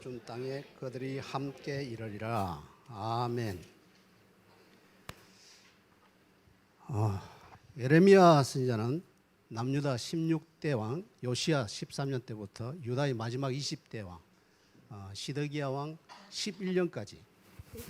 준 땅에 그들이 함께 이르리라. 아멘. 예레미야 선지자는 남유다 16대 왕 요시야 13년 때부터 유다의 마지막 20대 왕 시드기야 왕 11년까지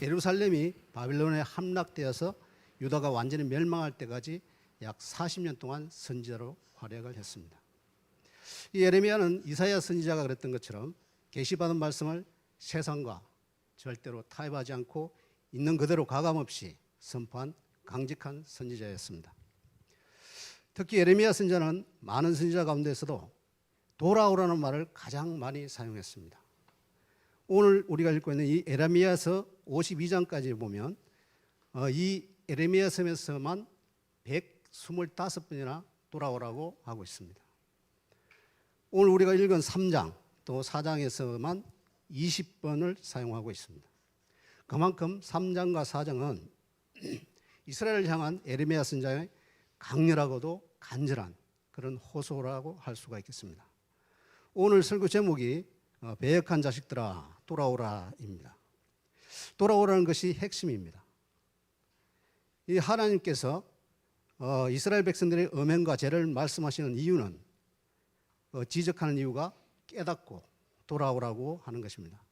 예루살렘이 바빌론에 함락되어서 유다가 완전히 멸망할 때까지 약 40년 동안 선지자로 활약을 했습니다. 이 예레미야는 이사야 선지자가 그랬던 것처럼 계시받은 말씀을 세상과 절대로 타협하지 않고 있는 그대로 가감없이 선포한 강직한 선지자였습니다. 특히 예레미야 선지자는 많은 선지자 가운데서도 돌아오라는 말을 가장 많이 사용했습니다. 오늘 우리가 읽고 있는 이 예레미야서 52장까지 보면 이 예레미야서에서만 125번이나 돌아오라고 하고 있습니다. 오늘 우리가 읽은 3장 또 4장에서만 20번을 사용하고 있습니다. 그만큼 3장과 4장은 이스라엘을 향한 예레미야 선지자의 강렬하고도 간절한 그런 호소라고 할 수가 있겠습니다. 오늘 설교 제목이 배역한 자식들아 돌아오라입니다. 돌아오라는 것이 핵심입니다. 이 하나님께서 이스라엘 백성들의 음행과 죄를 말씀하시는 이유는 지적하는 이유가 깨닫고 돌아오라고 하는 것입니다.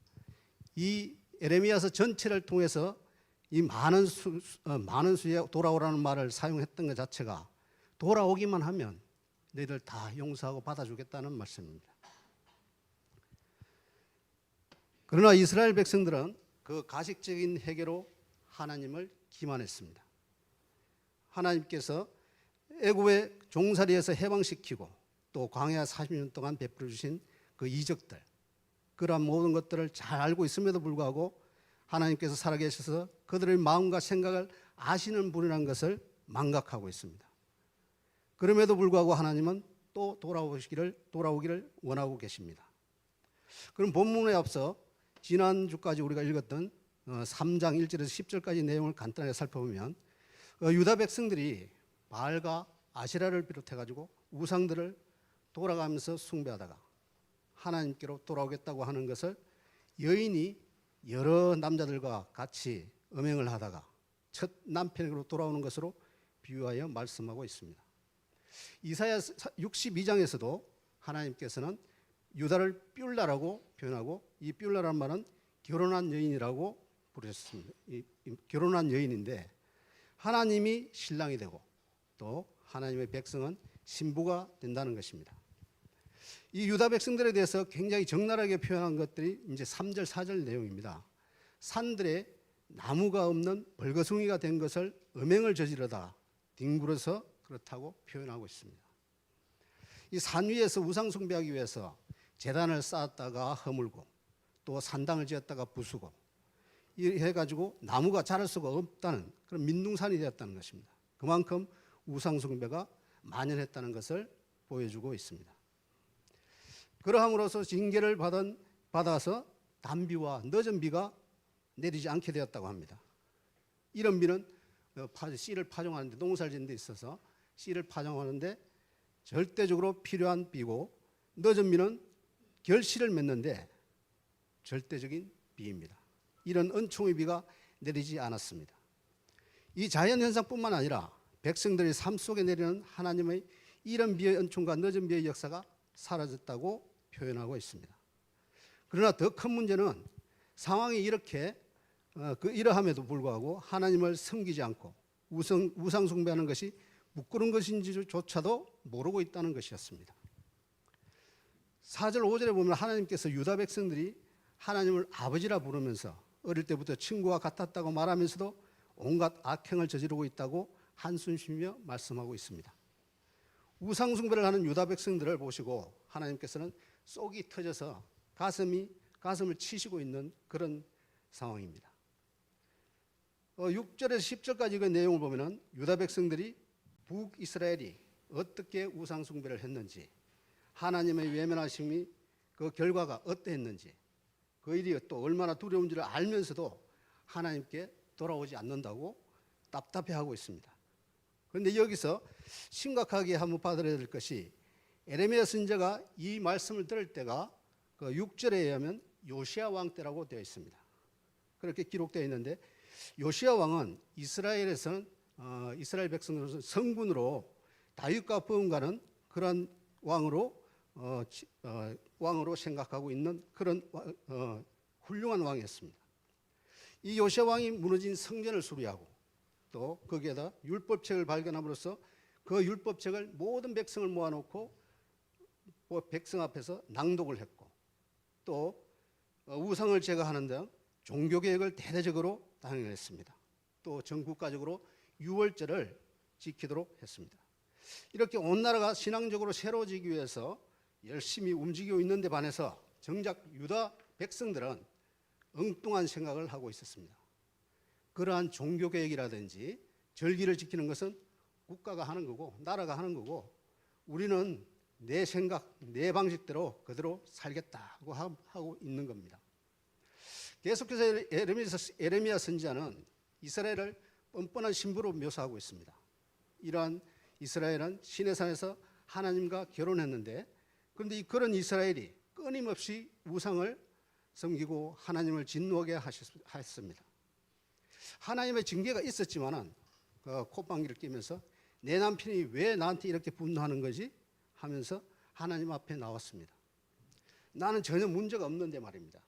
이 예레미야서 전체를 통해서 이 많은 수의 돌아오라는 말을 사용했던 것 자체가 돌아오기만 하면 너희들 다 용서하고 받아주겠다는 말씀입니다. 그러나 이스라엘 백성들은 그 가식적인 회개로 하나님을 기만했습니다. 하나님께서 애굽의 종살이에서 해방시키고 또 광야 40년 동안 베풀어 주신 그 이적들, 그러한 모든 것들을 잘 알고 있음에도 불구하고 하나님께서 살아계셔서 그들의 마음과 생각을 아시는 분이라는 것을 망각하고 있습니다. 그럼에도 불구하고 하나님은 또 돌아오기를 원하고 계십니다. 그럼 본문에 앞서 지난주까지 우리가 읽었던 3장 1절에서 10절까지 내용을 간단하게 살펴보면 유다 백성들이 바알과 아세라를 비롯해가지고 우상들을 돌아가면서 숭배하다가 하나님께로 돌아오겠다고 하는 것을 여인이 여러 남자들과 같이 음행을 하다가 첫 남편으로 돌아오는 것으로 비유하여 말씀하고 있습니다. 이사야 62장에서도 하나님께서는 유다를 뷸라라고 표현하고 이 뷸라라는 말은 결혼한 여인이라고 부르셨습니다. 결혼한 여인인데 하나님이 신랑이 되고 또 하나님의 백성은 신부가 된다는 것입니다. 이 유다 백성들에 대해서 굉장히 적나라하게 표현한 것들이 이제 3절, 4절 내용입니다. 산들에 나무가 없는 벌거숭이가 된 것을 음행을 저지르다 뒹굴어서 그렇다고 표현하고 있습니다. 이 산 위에서 우상 숭배하기 위해서 제단을 쌓았다가 허물고 또 산당을 지었다가 부수고 이렇게 해가지고 나무가 자랄 수가 없다는 그런 민둥산이 되었다는 것입니다. 그만큼 우상 숭배가 만연했다는 것을 보여주고 있습니다. 그러함으로써 징계를 받아서 단비와 늦은 비가 내리지 않게 되었다고 합니다. 이런 비는 씨를 파종하는데 농사를 짓는 데 있어서 씨를 파종하는데 절대적으로 필요한 비고 늦은 비는 결실을 맺는데 절대적인 비입니다. 이런 은총의 비가 내리지 않았습니다. 이 자연현상뿐만 아니라 백성들의 삶 속에 내리는 하나님의 이런 비의 은총과 늦은 비의 역사가 사라졌다고 표현하고 있습니다. 그러나 더 큰 문제는 상황이 이러함에도 불구하고 하나님을 섬기지 않고 우상 숭배하는 것이 부끄러운 것인지조차도 모르고 있다는 것이었습니다. 4절 5절에 보면 하나님께서 유다 백성들이 하나님을 아버지라 부르면서 어릴 때부터 친구와 같았다고 말하면서도 온갖 악행을 저지르고 있다고 한숨 쉬며 말씀하고 있습니다. 우상 숭배를 하는 유다 백성들을 보시고 하나님께서는 속이 터져서 가슴을 치시고 있는 그런 상황입니다. 6절에서 10절까지 그 내용을 보면 유다 백성들이 북이스라엘이 어떻게 우상 숭배를 했는지, 하나님의 외면하심이 그 결과가 어떠했는지, 그 일이 또 얼마나 두려운지를 알면서도 하나님께 돌아오지 않는다고 답답해하고 있습니다. 그런데 여기서 심각하게 한번 받아들여야 될 것이 예레미야 선지자가 이 말씀을 들을 때가 그 6절에 의하면 요시야 왕 때라고 되어 있습니다. 그렇게 기록되어 있는데 요시야 왕은 이스라엘에서는 이스라엘 백성으로서 성군으로 다윗과 버금가는 그런 왕으로 생각하고 있는 그런 훌륭한 왕이었습니다. 이 요시야 왕이 무너진 성전을 수리하고 또 거기에다 율법책을 발견함으로써 그 율법책을 모든 백성을 모아놓고 백성 앞에서 낭독을 했고 또 우상을 제거하는 등 종교개혁을 대대적으로 단행했습니다. 또 전 국가적으로 유월절을 지키도록 했습니다. 이렇게 온 나라가 신앙적으로 새로워지기 위해서 열심히 움직이고 있는 데 반해서 정작 유다 백성들은 엉뚱한 생각을 하고 있었습니다. 그러한 종교개혁이라든지 절기를 지키는 것은 국가가 하는 거고 나라가 하는 거고 우리는 내 생각, 내 방식대로 그대로 살겠다고 하고 있는 겁니다. 계속해서 에레미야 선지자는 이스라엘을 뻔뻔한 신부로 묘사하고 있습니다. 이러한 이스라엘은 시내산에서 하나님과 결혼했는데 그런데 그런 이스라엘이 끊임없이 우상을 섬기고 하나님을 진노하게 하셨습니다. 하나님의 징계가 있었지만은 콧방귀를 뀌면서 내 남편이 왜 나한테 이렇게 분노하는 거지 하면서 하나님 앞에 나왔습니다. 나는 전혀 문제가 없는데 말입니다.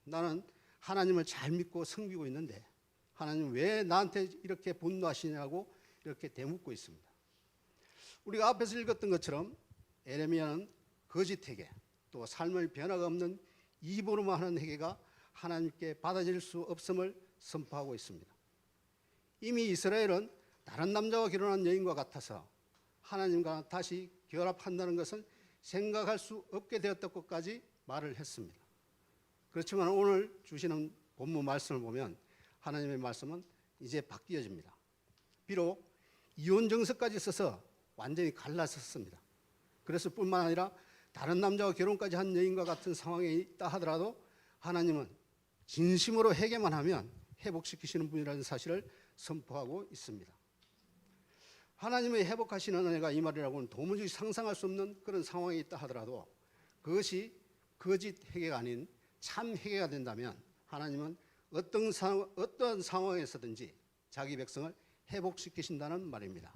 나는 하나님을 잘 믿고 섬기고 있는데 하나님 왜 나한테 이렇게 분노하시냐고 이렇게 되묻고 있습니다. 우리가 앞에서 읽었던 것처럼 에레미야는 거짓 회개 또 삶의 변화가 없는 입으로만 하는 회개가 하나님께 받아들일 수 없음을 선포하고 있습니다. 이미 이스라엘은 다른 남자와 결혼한 여인과 같아서 하나님과 다시 결합한다는 것은 생각할 수 없게 되었던 것까지 말을 했습니다. 그렇지만 오늘 주시는 본문 말씀을 보면 하나님의 말씀은 이제 바뀌어집니다. 비록 이혼 정서까지 써서 완전히 갈라섰습니다. 그래서 뿐만 아니라 다른 남자와 결혼까지 한 여인과 같은 상황에 있다 하더라도 하나님은 진심으로 회개만 하면 회복시키시는 분이라는 사실을 선포하고 있습니다. 하나님의 회복하시는 은혜가 이 말이라고는 도무지 상상할 수 없는 그런 상황에 있다 하더라도 그것이 거짓 회개가 아닌 참 회개가 된다면 하나님은 어떤 상황에서든지 자기 백성을 회복시키신다는 말입니다.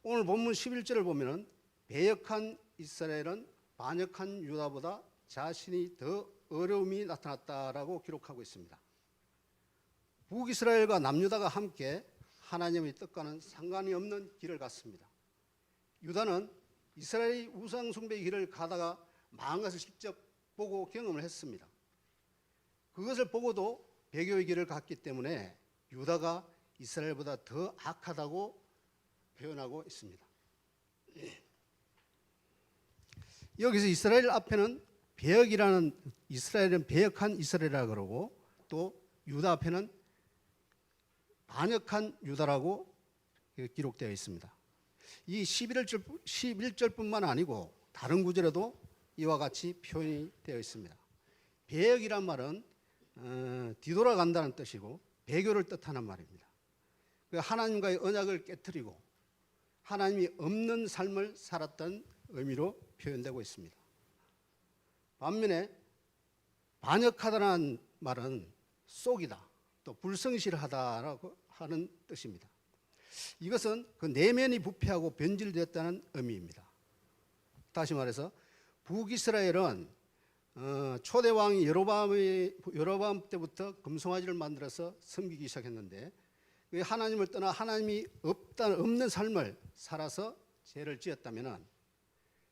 오늘 본문 11절을 보면 배역한 이스라엘은 반역한 유다보다 자신이 더 어려움이 나타났다라고 기록하고 있습니다. 북이스라엘과 남유다가 함께 하나님의 뜻과는 상관이 없는 길을 갔습니다. 유다는 이스라엘의 우상 숭배의 길을 가다가 망한 것을 직접 보고 경험을 했습니다. 그것을 보고도 배교의 길을 갔기 때문에 유다가 이스라엘보다 더 악하다고 표현하고 있습니다. 여기서 이스라엘 앞에는 배역이라는 이스라엘은 배역한 이스라엘이라고 그러고 또 유다 앞에는 반역한 유다라고 기록되어 있습니다. 이 11절뿐만 아니고 다른 구절에도 이와 같이 표현이 되어 있습니다. 배역이란 말은 뒤돌아간다는 뜻이고 배교를 뜻하는 말입니다. 하나님과의 언약을 깨트리고 하나님이 없는 삶을 살았던 의미로 표현되고 있습니다. 반면에 반역하다는 말은 속이다, 또 불성실하다라고 하는 뜻입니다. 이것은 그 내면이 부패하고 변질되었다는 의미입니다. 다시 말해서 북이스라엘은 초대 왕이 여로보암 때부터 금송아지를 만들어서 섬기기 시작했는데 하나님을 떠나 하나님이 없는 삶을 살아서 죄를 지었다면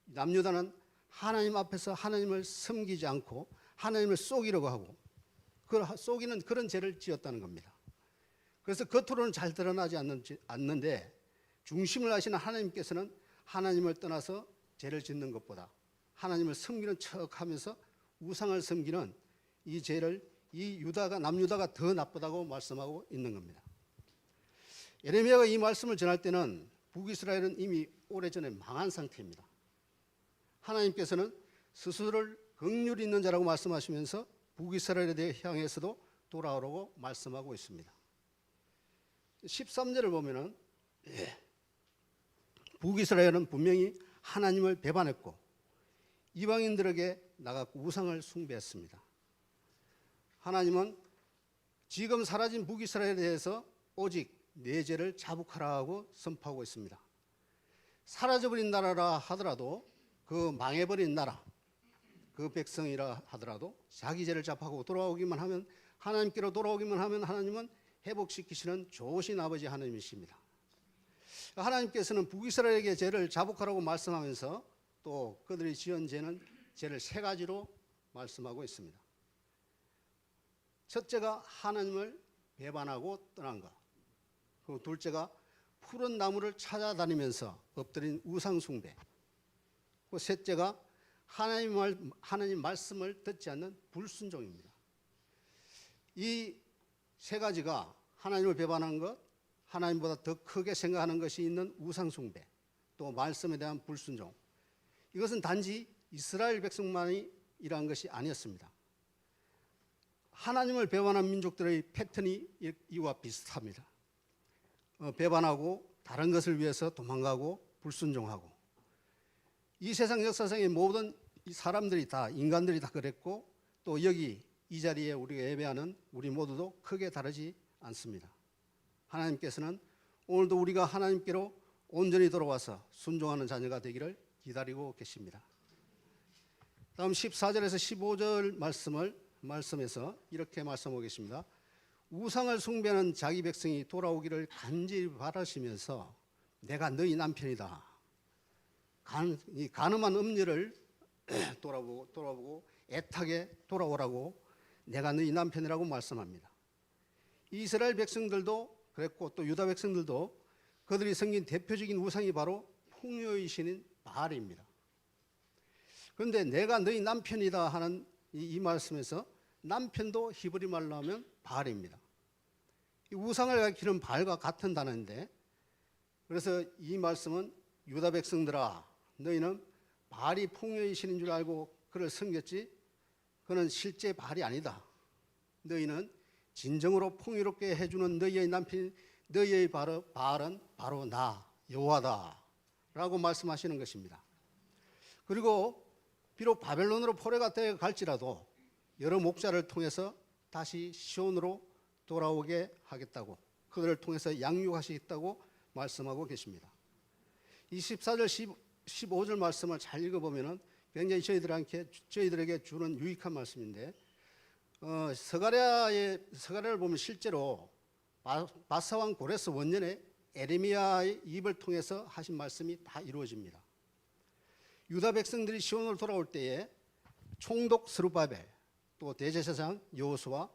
남유다는 하나님 앞에서 하나님을 섬기지 않고 하나님을 속이려고 하고 속이는 그런 죄를 지었다는 겁니다. 그래서 겉으로는 잘 드러나지 않는데 중심을 아시는 하나님께서는 하나님을 떠나서 죄를 짓는 것보다 하나님을 섬기는 척하면서 우상을 섬기는 이 죄를 남유다가 더 나쁘다고 말씀하고 있는 겁니다. 예레미야가 이 말씀을 전할 때는 북이스라엘은 이미 오래전에 망한 상태입니다. 하나님께서는 스스로를 긍휼이 있는 자라고 말씀하시면서 북이스라엘에 대해 향해서도 돌아오라고 말씀하고 있습니다. 13절을 보면은 북이스라엘은 분명히 하나님을 배반했고 이방인들에게 나가고 우상을 숭배했습니다. 하나님은 지금 사라진 북이스라엘에 대해서 오직 네 죄를 자복하라고 선포하고 있습니다. 사라져버린 나라라 하더라도 그 망해버린 나라, 그 백성이라 하더라도 자기 죄를 자복하고 돌아오기만 하면, 하나님께로 돌아오기만 하면 하나님은 회복시키시는 좋으신 아버지 하나님이십니다. 하나님께서는 북이스라엘에게 죄를 자복하라고 말씀하면서 또 그들이 지은 죄를 세 가지로 말씀하고 있습니다. 첫째가 하나님을 배반하고 떠난 것. 그리고 둘째가 푸른 나무를 찾아다니면서 엎드린 우상 숭배. 그리고 셋째가 하나님 말씀을 듣지 않는 불순종입니다. 이 세 가지가 하나님을 배반한 것, 하나님보다 더 크게 생각하는 것이 있는 우상 숭배, 또 말씀에 대한 불순종. 이것은 단지 이스라엘 백성만이 이러한 것이 아니었습니다. 하나님을 배반한 민족들의 패턴이 이와 비슷합니다. 배반하고 다른 것을 위해서 도망가고 불순종하고, 이 세상 역사상의 모든 사람들이 다, 인간들이 다 그랬고, 또 여기 이 자리에 우리가 예배하는 우리 모두도 크게 다르지 않습니다. 하나님께서는 오늘도 우리가 하나님께로 온전히 돌아와서 순종하는 자녀가 되기를 기다리고 계십니다. 다음 14절에서 15절 말씀에서 이렇게 말씀하고 계십니다. 우상을 숭배하는 자기 백성이 돌아오기를 간절히 바라시면서 내가 너희 남편이다. 이 간음한 음녀를 돌아보고 애타게 돌아오라고 내가 너희 남편이라고 말씀합니다. 이스라엘 백성들도 그랬고 또 유다 백성들도 그들이 섬긴 대표적인 우상이 바로 풍요의 신인 바알입니다. 그런데 내가 너희 남편이다 하는 이 말씀에서 남편도 히브리 말로 하면 바알입니다. 이 우상을 가리키는 바알과 같은 단어인데, 그래서 이 말씀은 유다 백성들아, 너희는 바알이 풍요의 신인 줄 알고 그를 섬겼지 그는 실제 바알이 아니다. 너희는 진정으로 풍요롭게 해주는 너희의 남편, 너희의 바알은 바로 나 여호와다 라고 말씀하시는 것입니다. 그리고 비록 바벨론으로 포로가 되어 갈지라도 여러 목자를 통해서 다시 시온으로 돌아오게 하겠다고, 그들을 통해서 양육하시겠다고 말씀하고 계십니다. 이 14절 15절 말씀을 잘 읽어보면 굉장히 저희들에게 주는 유익한 말씀인데, 스가랴를 보면 실제로 바사왕 고레스 원년에 에레미야의 입을 통해서 하신 말씀이 다 이루어집니다. 유다 백성들이 시온으로 돌아올 때에 총독 스룹바벨, 또 대제사장 여호수아,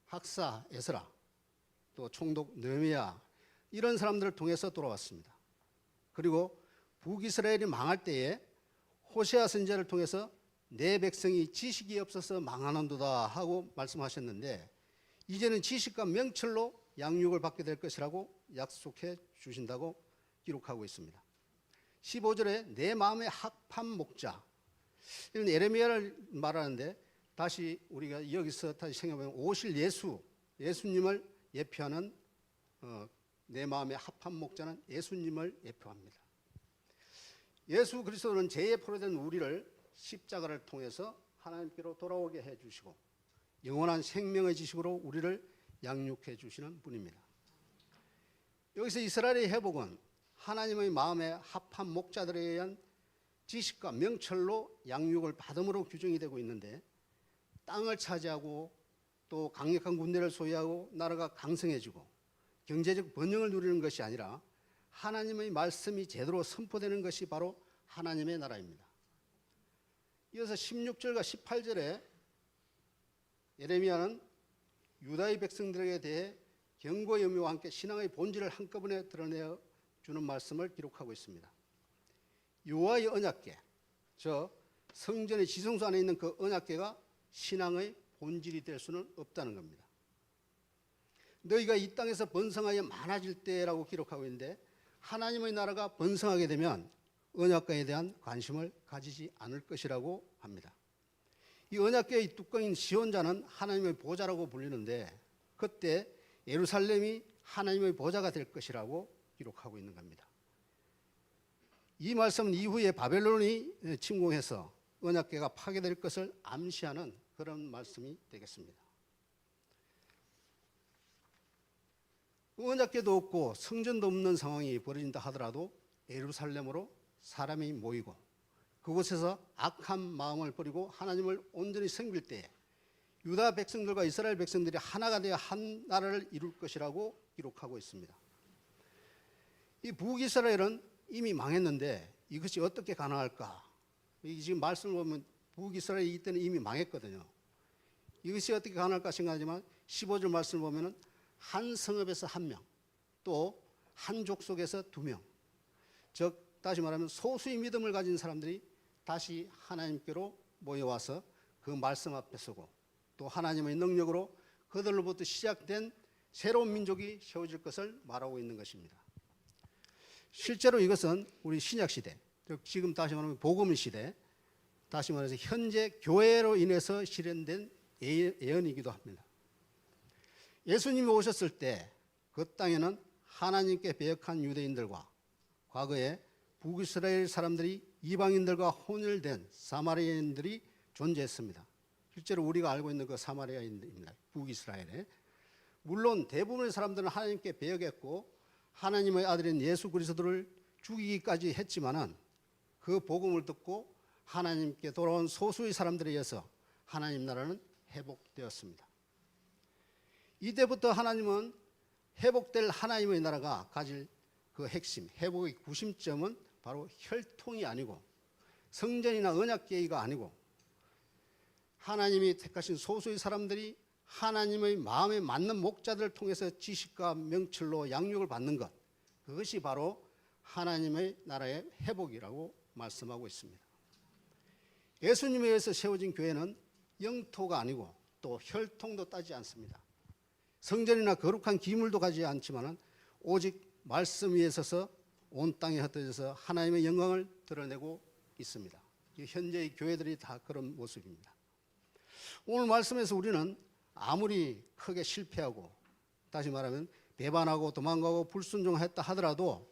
학사 에스라, 또 총독 느헤미야, 이런 사람들을 통해서 돌아왔습니다. 그리고 북이스라엘이 망할 때에 호세아 선지자를 통해서 내 백성이 지식이 없어서 망하는도다 하고 말씀하셨는데, 이제는 지식과 명철로 양육을 받게 될 것이라고 약속해 주신다고 기록하고 있습니다. 15절에 내 마음의 합한 목자, 이런 에레미야를 말하는데, 다시 우리가 여기서 다시 생각해보면 오실 예수님을 예표하는 내 마음의 합한 목자는 예수님을 예표합니다. 예수 그리스도는 죄에 포로된 우리를 십자가를 통해서 하나님께로 돌아오게 해주시고 영원한 생명의 지식으로 우리를 양육해 주시는 분입니다. 여기서 이스라엘의 회복은 하나님의 마음에 합한 목자들에 의한 지식과 명철로 양육을 받음으로 규정이 되고 있는데, 땅을 차지하고 또 강력한 군대를 소유하고 나라가 강성해지고 경제적 번영을 누리는 것이 아니라 하나님의 말씀이 제대로 선포되는 것이 바로 하나님의 나라입니다. 이어서 16절과 18절에 예레미야는 유다의 백성들에게 대해 경고의 의미와 함께 신앙의 본질을 한꺼번에 드러내어 주는 말씀을 기록하고 있습니다. 여호와의 언약궤, 저 성전의 지성소 안에 있는 그 언약궤가 신앙의 본질이 될 수는 없다는 겁니다. 너희가 이 땅에서 번성하여 많아질 때라고 기록하고 있는데, 하나님의 나라가 번성하게 되면 언약궤에 대한 관심을 가지지 않을 것이라고 합니다. 이 언약궤의 뚜껑인 시온자는 하나님의 보좌라고 불리는데, 그때 예루살렘이 하나님의 보좌가 될 것이라고 기록하고 있는 겁니다. 이 말씀은 이후에 바벨론이 침공해서 언약궤가 파괴될 것을 암시하는 그런 말씀이 되겠습니다. 언약궤도 없고 성전도 없는 상황이 벌어진다 하더라도 예루살렘으로 사람이 모이고 그곳에서 악한 마음을 버리고 하나님을 온전히 섬길 때에 유다 백성들과 이스라엘 백성들이 하나가 되어 한 나라를 이룰 것이라고 기록하고 있습니다. 이 북이스라엘은 이미 망했는데 이것이 어떻게 가능할까? 지금 말씀을 보면 북이스라엘이 이때는 이미 망했거든요. 이것이 어떻게 가능할까 생각하지만 15절 말씀을 보면 한 성읍에서 한 명, 또 한 족속에서 2명, 즉 다시 말하면 소수의 믿음을 가진 사람들이 다시 하나님께로 모여와서 그 말씀 앞에 서고 또 하나님의 능력으로 그들로부터 시작된 새로운 민족이 세워질 것을 말하고 있는 것입니다. 실제로 이것은 우리 신약시대, 즉 지금 다시 말하면 복음 시대, 다시 말해서 현재 교회로 인해서 실현된 예언이기도 합니다. 예수님이 오셨을 때 그 땅에는 하나님께 배역한 유대인들과 과거에 북이스라엘 사람들이 이방인들과 혼혈된 사마리아인들이 존재했습니다. 실제로 우리가 알고 있는 그 사마리아인들입니다. 북이스라엘에. 물론 대부분의 사람들은 하나님께 배역했고 하나님의 아들인 예수 그리스도를 죽이기까지 했지만은 그 복음을 듣고 하나님께 돌아온 소수의 사람들에 의해서 하나님 나라는 회복되었습니다. 이때부터 하나님은 회복될 하나님의 나라가 가질 그 핵심, 회복의 구심점은 바로 혈통이 아니고 성전이나 언약궤가 아니고 하나님이 택하신 소수의 사람들이 하나님의 마음에 맞는 목자들을 통해서 지식과 명철로 양육을 받는 것, 그것이 바로 하나님의 나라의 회복이라고 말씀하고 있습니다. 예수님에 의해서 세워진 교회는 영토가 아니고 또 혈통도 따지지 않습니다. 성전이나 거룩한 기물도 가지지 않지만 오직 말씀 위에 서서 온 땅에 흩어져서 하나님의 영광을 드러내고 있습니다. 현재의 교회들이 다 그런 모습입니다. 오늘 말씀에서 우리는 아무리 크게 실패하고 다시 말하면 배반하고 도망가고 불순종했다 하더라도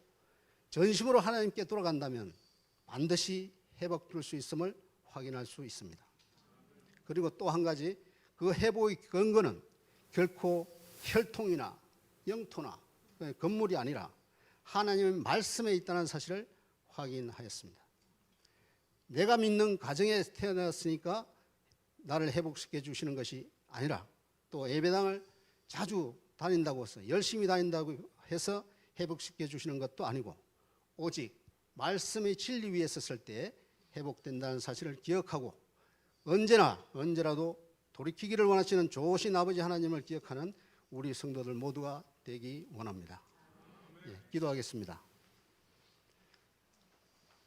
전심으로 하나님께 돌아간다면 반드시 회복될 수 있음을 확인할 수 있습니다. 그리고 또 한 가지, 그 회복의 근거는 결코 혈통이나 영토나 건물이 아니라 하나님의 말씀에 있다는 사실을 확인하였습니다. 내가 믿는 가정에 태어났으니까 나를 회복시켜 주시는 것이 아니라 또 예배당을 자주 다닌다고 해서 열심히 다닌다고 해서 회복시켜 주시는 것도 아니고 오직 말씀의 진리 위에 섰을 때 회복된다는 사실을 기억하고 언제라도 돌이키기를 원하시는 좋으신 아버지 하나님을 기억하는 우리 성도들 모두가 되기 원합니다. 기도하겠습니다.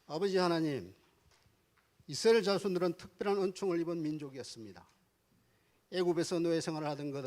아버지 하나님, 이스라엘 자손들은 특별한 은총을 입은 민족이었습니다. 애굽에서 노예 생활을 하던 그들은